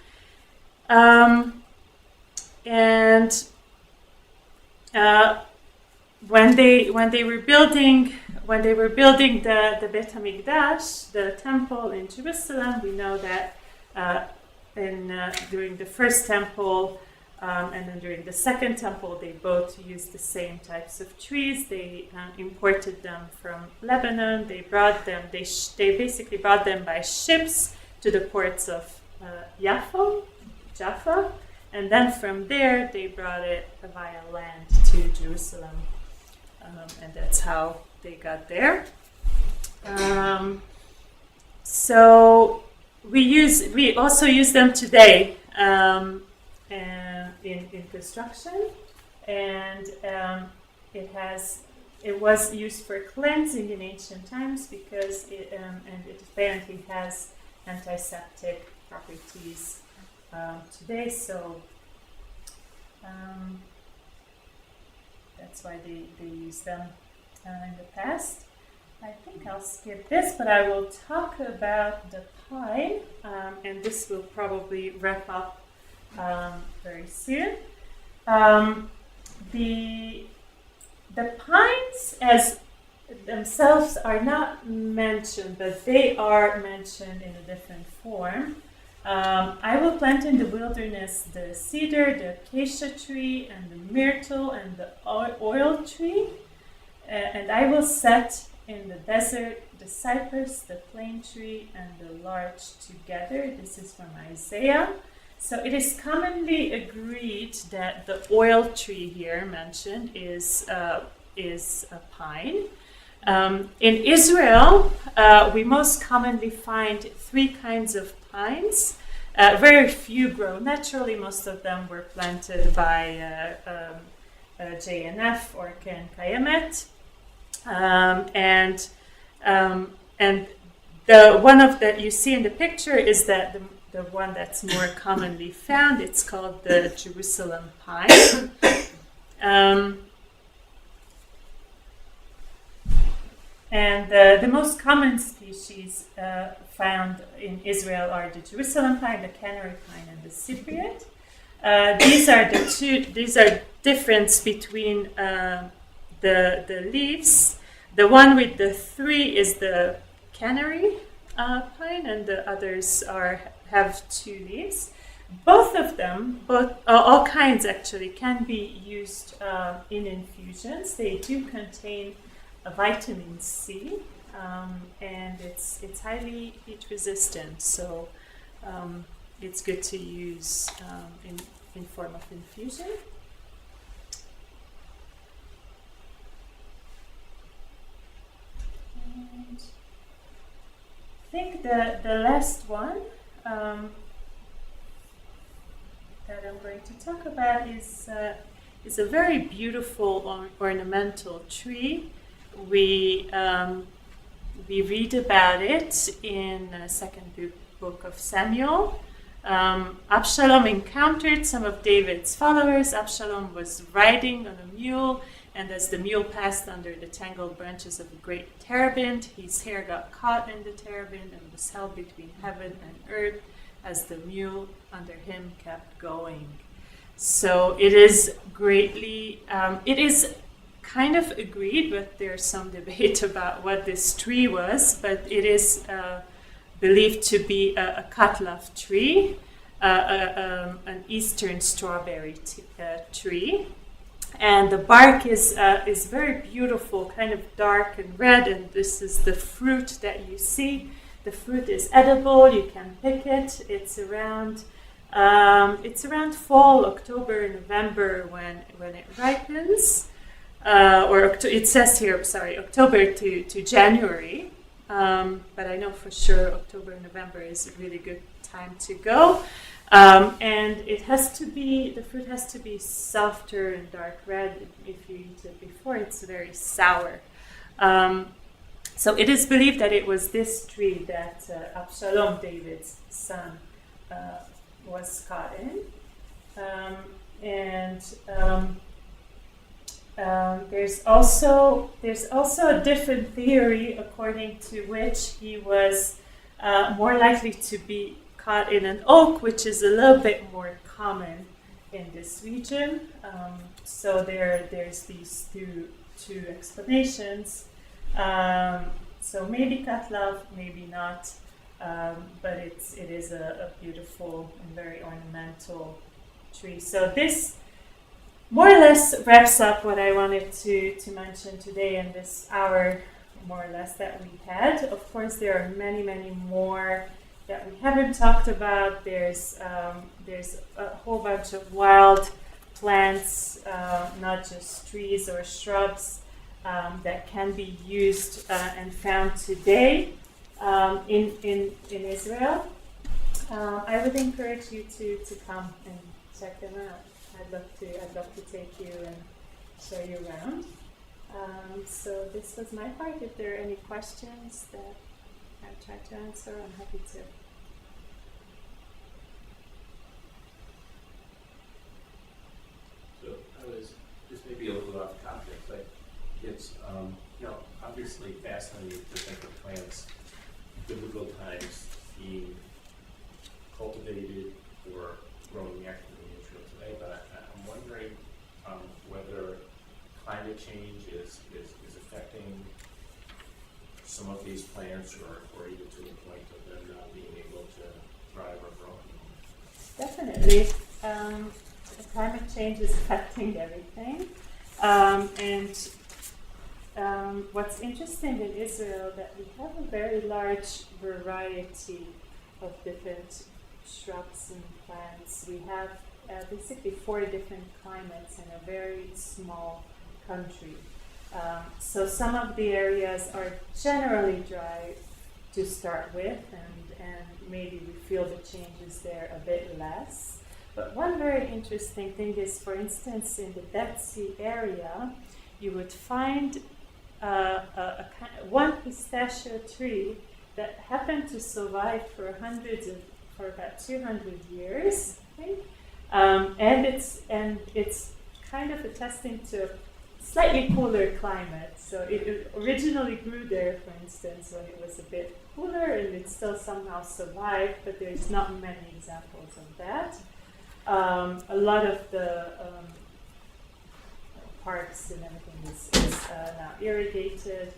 When they were building the Beit HaMikdash, the temple in Jerusalem, we know that during the first temple and then during the second temple, they both used the same types of trees. They imported them from Lebanon. They brought them. They basically brought them by ships to the ports of Jaffa, and then from there they brought it via land to Jerusalem, and that's how they got there. So we also use them today. In construction, and it was used for cleansing in ancient times because it apparently has antiseptic properties today. So that's why they use them in the past. I think I'll skip this, but I will talk about the pine, and this will probably wrap up very soon. The pines as themselves are not mentioned, but they are mentioned in a different form. I will plant in the wilderness the cedar, the acacia tree, and the myrtle, and the oil tree. And I will set in the desert the cypress, the plane tree, and the larch together. This is from Isaiah. So it is commonly agreed that the oil tree here mentioned is a pine. In Israel, we most commonly find three kinds of pines. Very few grow naturally. Most of them were planted by JNF or Ken Kayemet. And the one of that you see in the picture is that the one that's more commonly found. It's called the Jerusalem pine. And the most common species found in Israel are the Jerusalem pine, the Canary pine, and the Cypriot. These are the two. These are difference between the leaves. The one with the three is the Canary pine, and the others have two leaves. Both of them, all kinds actually, can be used in infusions. They do contain a vitamin C, and it's highly heat resistant. So it's good to use in form of infusion. And I think the last one that I'm going to talk about is a very beautiful ornamental tree. We read about it in the second book of Samuel. Absalom encountered some of David's followers. Absalom was riding on a mule, and as the mule passed under the tangled branches of a great terebinth, his hair got caught in the terebinth and was held between heaven and earth as the mule under him kept going. So it is greatly, it is kind of agreed, but there's some debate about what this tree was, but it is believed to be a katlav tree, an eastern strawberry tree. And the bark is very beautiful, kind of dark and red, and this is the fruit that you see. The fruit is edible, you can pick it. It's around fall, October, November when it ripens. It says here, October to January. But I know for sure October, November is a really good time to go. And the fruit has to be softer and dark red. If you eat it before, it's very sour. So it is believed that it was this tree that Absalom, David's son, was caught in. There's also a different theory according to which he was more likely to be caught in an oak, which is a little bit more common in this region. So there's these two explanations. So maybe katlav, maybe not, but it is a beautiful and very ornamental tree. So this more or less wraps up what I wanted to mention today in this hour, more or less, that we had. Of course, there are many, many more that we haven't talked about. There's a whole bunch of wild plants, not just trees or shrubs, that can be used and found today in Israel. I would encourage you to come and check them out. I'd love to take you and show you around. So this was my part. If there are any questions that I've tried to answer, I'm happy to. So I was just maybe a little off topic, but it's obviously fascinating to think of plants, biblical times, being cultivated or growing actively in Israel today. But I'm wondering whether climate change is affecting some of these plants, or even to the point of them not being able to thrive or grow anymore. Definitely. The climate change is affecting everything. What's interesting in Israel that we have a very large variety of different shrubs and plants. We have basically 4 different climates in a very small country. So some of the areas are generally dry to start with, and maybe we feel the changes there a bit less. But one very interesting thing is, for instance, in the Dead Sea area, you would find one pistachio tree that happened to survive for about 200 years, I think. And it's kind of attesting to slightly cooler climate. So it originally grew there, for instance, when it was a bit cooler, and it still somehow survived, but there's not many examples of that. A lot of the parks and everything is now irrigated.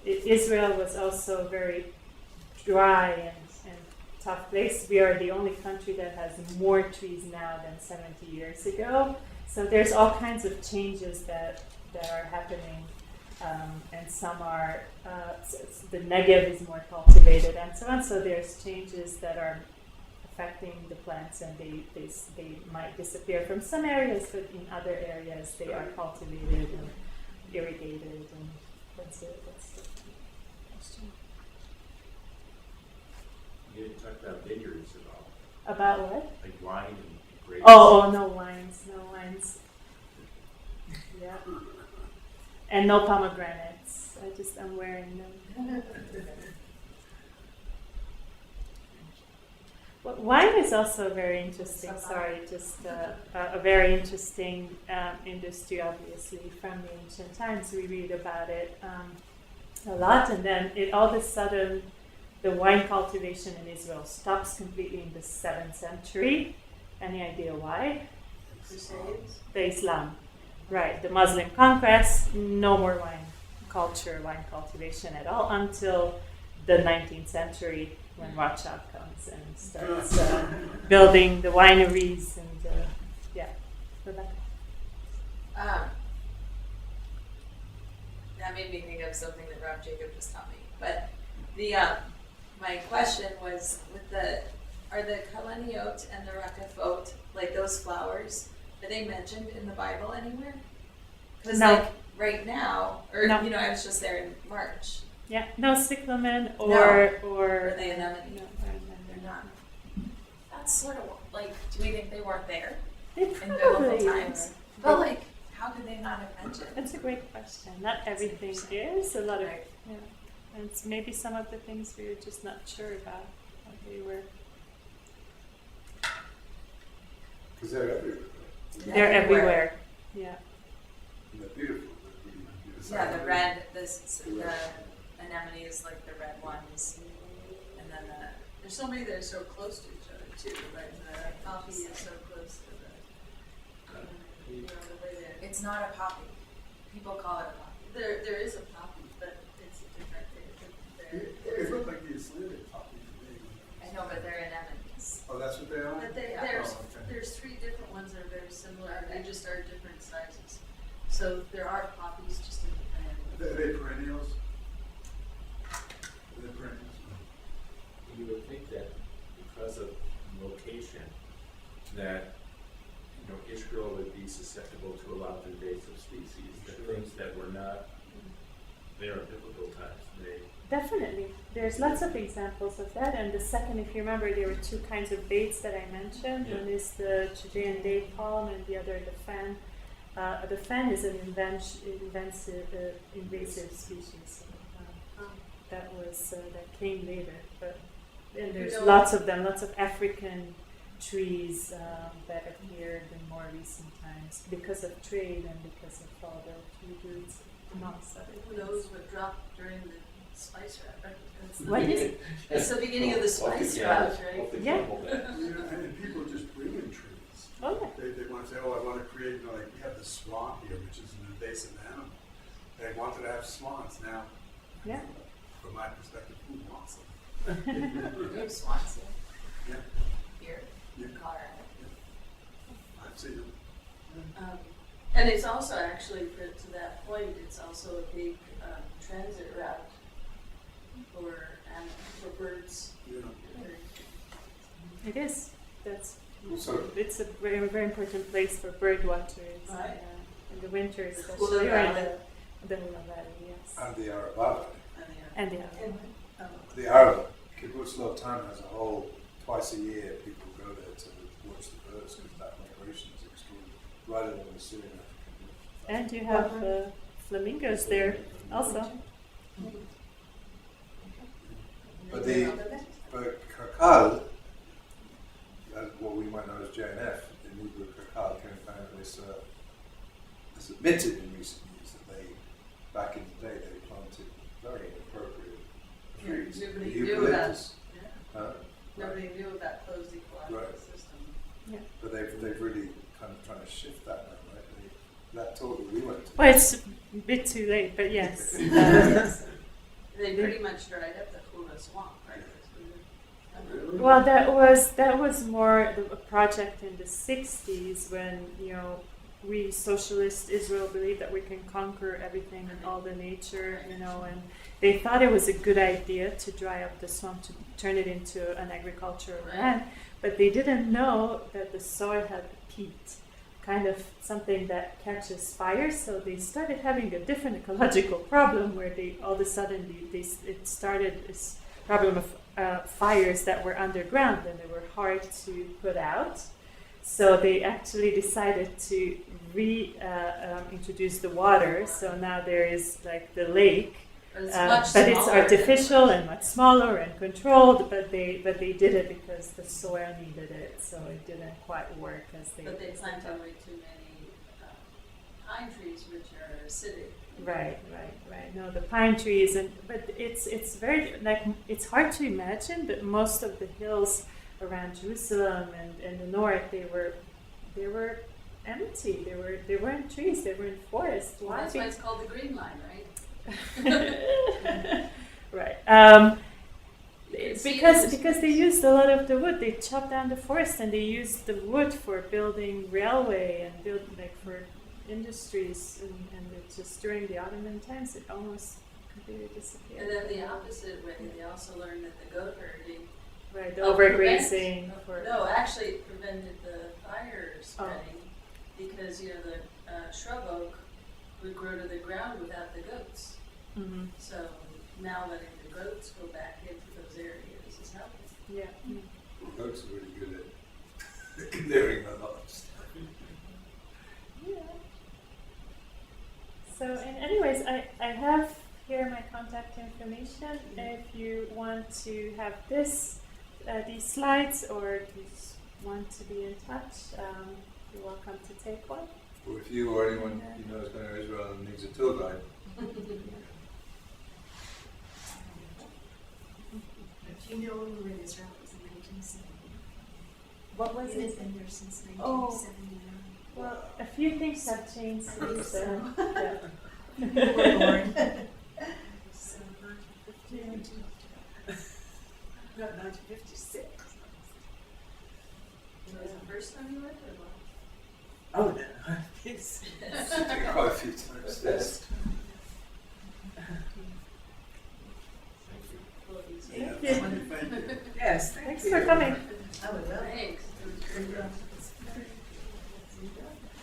Israel was also a very dry and tough place. We are the only country that has more trees now than 70 years ago. So there's all kinds of changes that are happening, and some are, the Negev is more cultivated and so on. So there's changes that are affecting the plants, and they might disappear from some areas, but in other areas they are cultivated and irrigated, and that's the question. You didn't talk about vineyards at all, About what? like wine and grapes. Oh, no wines. Yeah. And no pomegranates. I'm wearing them. Well, wine is also very interesting. Sorry, just a very interesting industry, obviously, from the ancient times. We read about it a lot, and then all of a sudden, the wine cultivation in Israel stops completely in the 7th century. Any idea why? Crusades? The Islam. Right, the Muslim conquest, no more wine cultivation at all until the 19th century, when Rothschild comes and starts building the wineries and Rebecca. That made me think of something that Rob Jacob just taught me. But the my question was are the kalaniot and the rakafot, like those flowers, are they mentioned in the Bible anywhere? Because No. like right now, or No. I was just there in March. Yeah, no cyclamen or Are they anemone? No, They're not. That's sort of like, do we think they weren't there They in probably biblical times? But like, how could they not have mentioned? That's a great question. Not everything is. A lot of, Right. and maybe some of the things we were just not sure about what they were. Because they're everywhere. They're everywhere. Yeah. And they're beautiful. They're really beautiful. Yeah, the red, the anemone is like the red ones, and then There's so many that are so close to each other too, right? The poppy is so close to the way they're. it's not a poppy. People call it a poppy. There is a poppy, but it's a different thing. It looked like the Islamic poppy to me. I know, but they're anemones. Oh, that's what they are? But Yeah. there's 3 different ones that are very similar, and they just are different sizes. So there are poppies, just in Are they perennials? Are they perennials? You would think that because of location, that Israel would be susceptible to a lot of invasive species, that things that were not there in biblical times. Definitely. There's lots of examples of that. And the second, if you remember, there were 2 kinds of dates that I mentioned. Yeah. One is the Judean date palm, and the other the fan. The fan is an invasive species. That came later. And there's lots of them, lots of African trees that appeared in more recent times because of trade and because of all the tree roots, amongst other Who things. knows what dropped during the spice route? What is it? It's the beginning of the spice route, right? Yeah. And people just bring in trees. Oh, yeah. They want to say, I want to create, like we have the swan here, which is an invasive animal. They wanted to have swans. Now, Yeah. from my perspective, who wants them? We have swans Yeah, here yeah, in Colorado. I've seen them. And it's also actually, to that point, it's also a big transit route for birds. You know. It is. Also, It's a very, very important place for bird watchers. Right. In the winter, Hula especially, or in Valley. the Hula Valley, yes. and the Arabah. And the The Arab Kibbutz Lotan has a whole, twice a year, people go there to watch the birds because that migration is extreme, right along the Syrian African river. and you have flamingos there also. But Kakal, what we might know as JNF, in Hebrew Kakal came from this myth Nobody knew about closed ecological Right. system. But they've really kind of trying to shift that now, right? That talk that we went to. Well, it's a bit too late, but yes. They pretty much dried up the Kula swamp, right? Really? Well, that was more a project in the 60s when, you know, we socialist Israel believed that we can conquer everything and all the nature, you know, and they thought it was a good idea to dry up the swamp to turn it into an agricultural land, but they didn't know that the soil had peat, kind of something that catches fire. So they started having a different ecological problem where they all of a sudden it started this problem of fires that were underground and they were hard to put out. So they actually decided to introduce the water. So now there is like the lake, But it's but much it's smaller. artificial and much smaller and controlled. But they did it because the soil needed it. So it didn't quite work as they. But they planted way too many pine trees, which are acidic. Right. No, the pine trees, but it's very like it's hard to imagine. But most of the hills around Jerusalem and in the north, they were empty. They weren't trees. They were in forests. Well, that's why it's called the Green Line, right? Right. See Because they used a lot of the wood. They chopped down the forest and they used the wood for building railway and for industries. And it just during the Ottoman times, it almost completely disappeared. And then the opposite way, they also learned that the goat herding Right, the helped overgrazing. actually it prevented the fire spreading because the shrub oak would grow to the ground without the goats. Mm-hmm. So now letting the goats go back into those areas is helping. Yeah. Goats are really good at clearing a lot of stuff. Yeah. So, and anyways, I have here my contact information. If you want to have these slides or just want to be in touch, you're welcome to take one. Or if you or anyone you know is going to Israel and needs a tour guide. Do you know when we were in Israel? It was in 1970. What was It's it? been there since Oh. 1979. Well, a few things have changed since then. Yeah. You were born. So, 1952. Not 1956. Was it the first time you went or what? Oh, no. It's